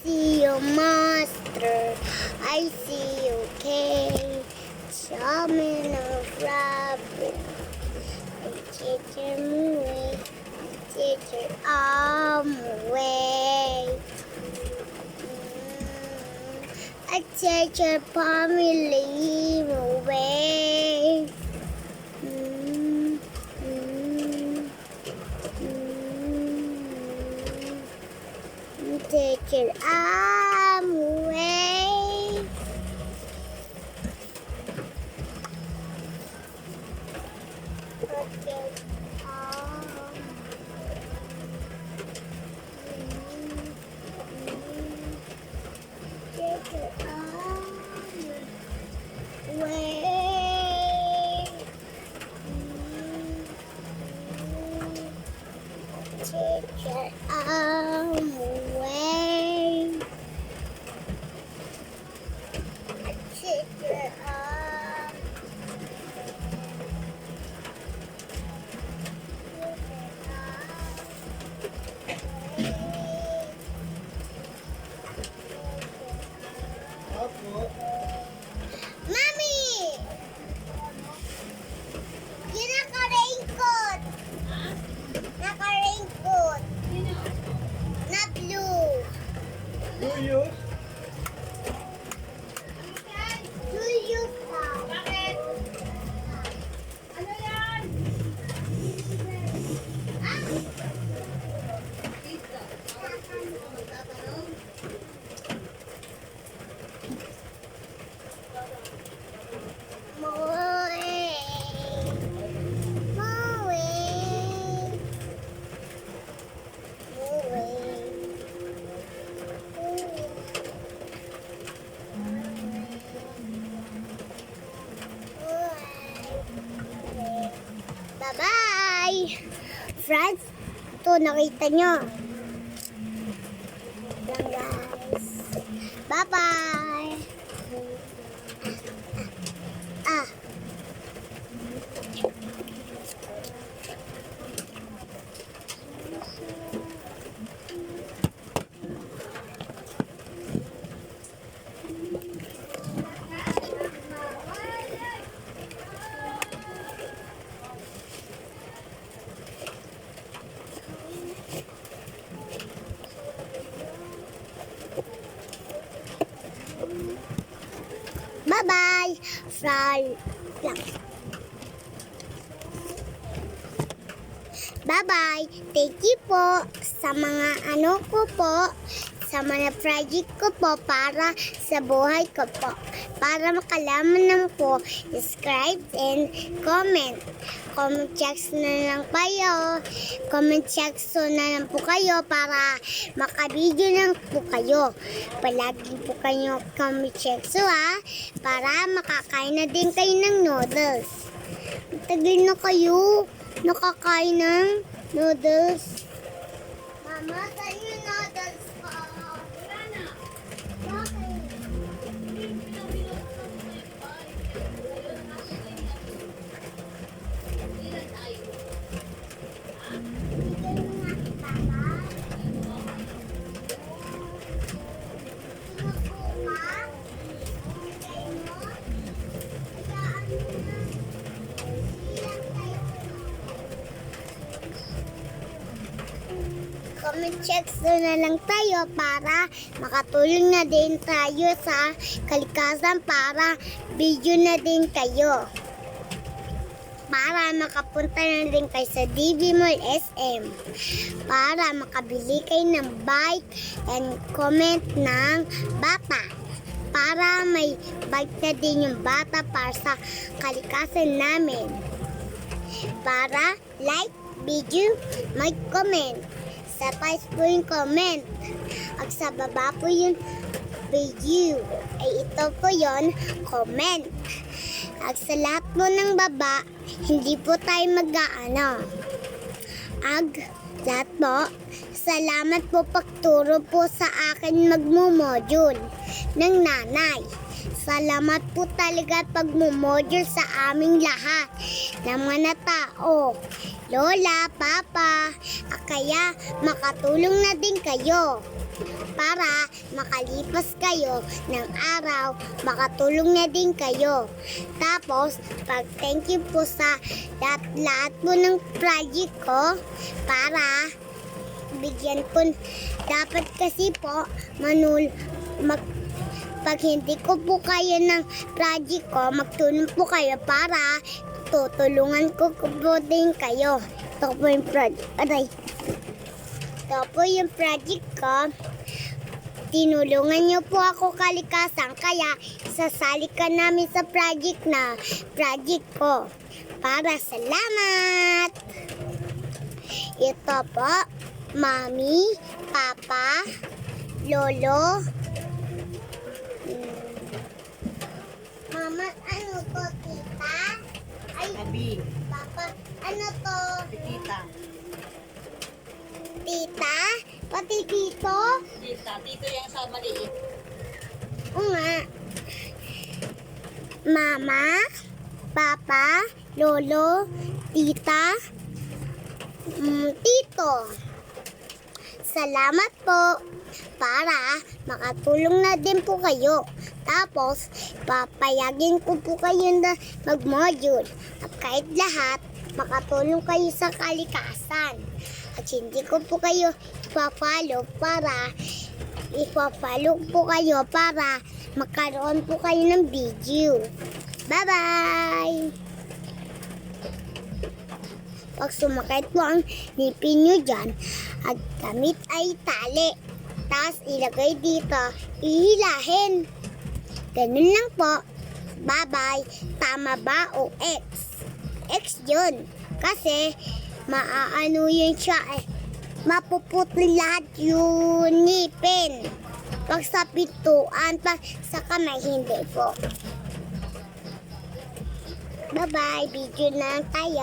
see you, monster. I see you, cave. Tell me no problem. I take your away. Take your arm away. I take your family away. Take your arm away. Take your arm. Take your arm away. Take your arm away. Take your arm. Mami! Yun naka-raincoat. Naka-raincoat. Na blue. Tuyos? Tuyos ka. Bakit? Ano yan? Dito. Magtatanong? Moe. Moe. Bye-bye! Friends, ito nakita nyo. Lang guys. Bye-bye! Ah. Bye-bye! Bye-bye! Thank you po sa mga ko po, sa mga project ko po para sa buhay ko po. Para makalaman naman po, subscribe and comment. Comment section na lang kayo. Comment section na lang po kayo para makabideo lang po kayo. Palagi po kayo comment section para makakain na din kayo ng noodles. Tagal na kayo nakakain ng noodles. Mama, tayo yung noodles ko. Wala na. Bakit? Ilan tayo? Bigyan mo nga kita ba? Comment section na lang tayo para makatulong na din tayo sa kalikasan para video na din kayo. Para makapunta na din kayo sa DB Mall SM. Para makabili kayo ng bike and comment ng bata. Para may bike na din yung bata para sa kalikasan namin. Para like, video, mag-comment. Sa taas po yung comment. At sa baba po yung video. Ay ito po yon comment. At sa lahat po ng baba, hindi po tayo mag-aano. Lahat po, salamat po pagturo po sa akin magmo-module ng nanay. Salamat po talaga pagmo-module sa aming lahat ng mga tao. Lola, Papa, kaya makatulong na din kayo. para makalipas kayo ng araw, makatulong na din kayo. Tapos, pag thank you po sa lahat po ng project ko para bigyan po. Dapat kasi po, pag hindi ko po kayo ng project ko, magtulong po kayo para tutulungan ko po din kayo. Ito po yung project. Aray. Ito po yung project ko. Tinulungan niyo po ako kalikasan, kaya sasali ka namin sa project ko. Para salamat! Ito po, Mami, Papa, Lolo. Mama, ano to, tita? Ay, Abi, Papa, ano to? tita. Tita? Pati tito? Tita, dito yung sa maliit. Oo nga. Mama, Papa, Lolo, Tita, Tito. Salamat po para makatulong na din po kayo. Tapos, papayagin ko po kayo na mag-module. At kahit lahat, makatulong kayo sa kalikasan. At hindi ko po kayo ipapalo po kayo para magkaroon po kayo ng video. Bye-bye! Pag sumakit po ang ngipin nyo dyan, at gamit ay tali. Tapos ilagay dito, ihilahin. Ganun lang po. Bye-bye. Tama ba o X? X yun. Kasi, maaano yun siya eh. Mapuputol lahat yung ngipin. Pag sa pituan, pag sa kamay, hindi po. Bye-bye. Video na tayo.